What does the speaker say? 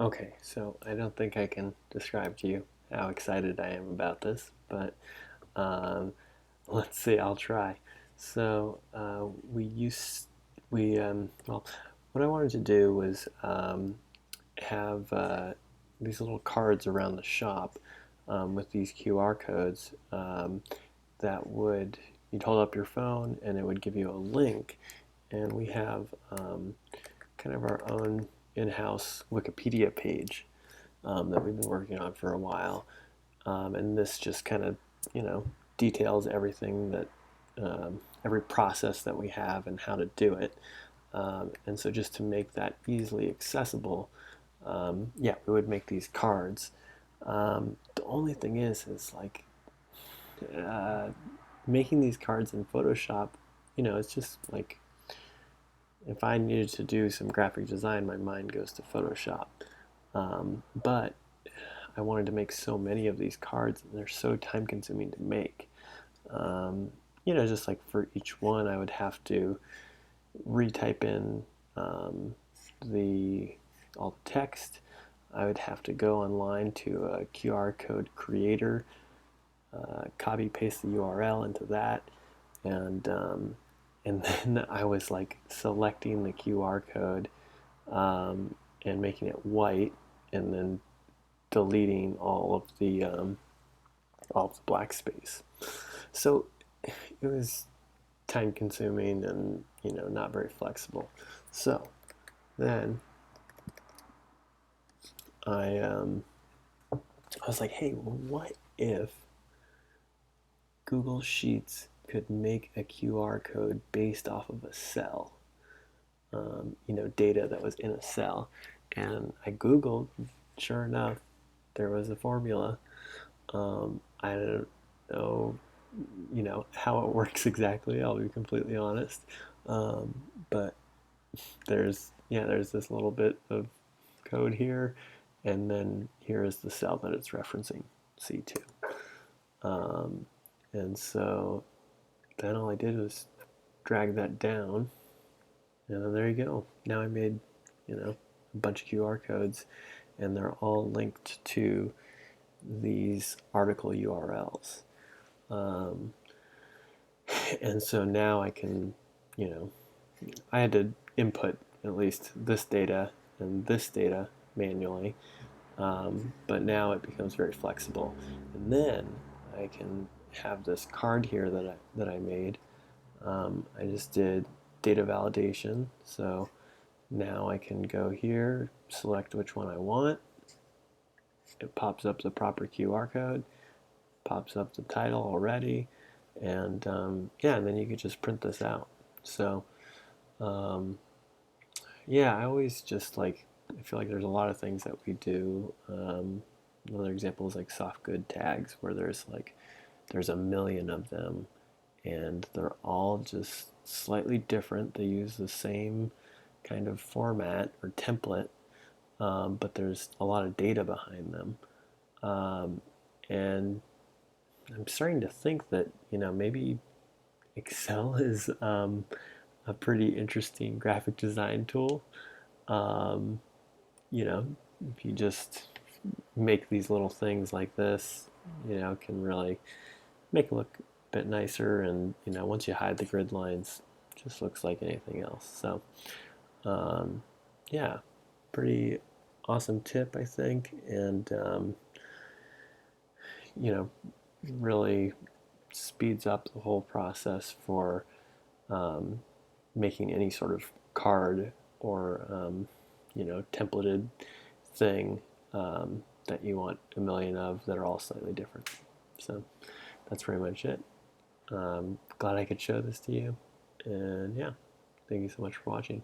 Okay, so I don't think I can describe to you how excited I am about this, but um, let's see, I'll try. So well, what I wanted to do was have these little cards around the shop with these QR codes that you'd hold up your phone and it would give you a link, and we have kind of our own in-house Wikipedia page that we've been working on for a while. And this just kind of, you know, details everything that, every process that we have and how to do it. And so just to make that easily accessible, yeah, we would make these cards. The only thing is like uh, making these cards in Photoshop, it's just like if I needed to do some graphic design, my mind goes to Photoshop. But I wanted to make so many of these cards, and they're so time consuming to make. Um, just like for each one, I would have to retype in um, the all the text. I would have to go online to a QR code creator, copy paste the URL into that, and and then I was like selecting the QR code and making it white, and then deleting all of the black space. So it was time consuming and not very flexible. So then I um, I was like, hey, what if Google Sheets could make a QR code based off of a cell? Data that was in a cell. And I Googled, sure enough, there was a formula. I don't know, how it works exactly. I'll be completely honest. Um, but there's this little bit of code here, and then here is the cell that it's referencing, C2. Um, and so then all I did was drag that down, and then there you go. Now I made, a bunch of QR codes, and they're all linked to these article URLs. Um, and so now I can, you know, I had to input at least this data and this data manually, but now it becomes very flexible. And then I can have this card here that I made. I just did data validation, so now I can go here, select which one I want. It pops up the proper QR code, pops up the title already, and yeah, and then you could just print this out. So um, yeah, I always just like, I feel like there's a lot of things that we do. Another example is like soft good tags, where there's a million of them, and they're all just slightly different. They use the same kind of format or template, but there's a lot of data behind them. Um, and I'm starting to think that maybe Excel is a pretty interesting graphic design tool. Um, you know, if you just make these little things like this, can really make it look a bit nicer. And once you hide the grid lines, it just looks like anything else. So um, yeah, pretty awesome tip, I think, and you know, really speeds up the whole process for um, making any sort of card or templated thing that you want a million of that are all slightly different. So that's pretty much it. Glad I could show this to you, and yeah, thank you so much for watching.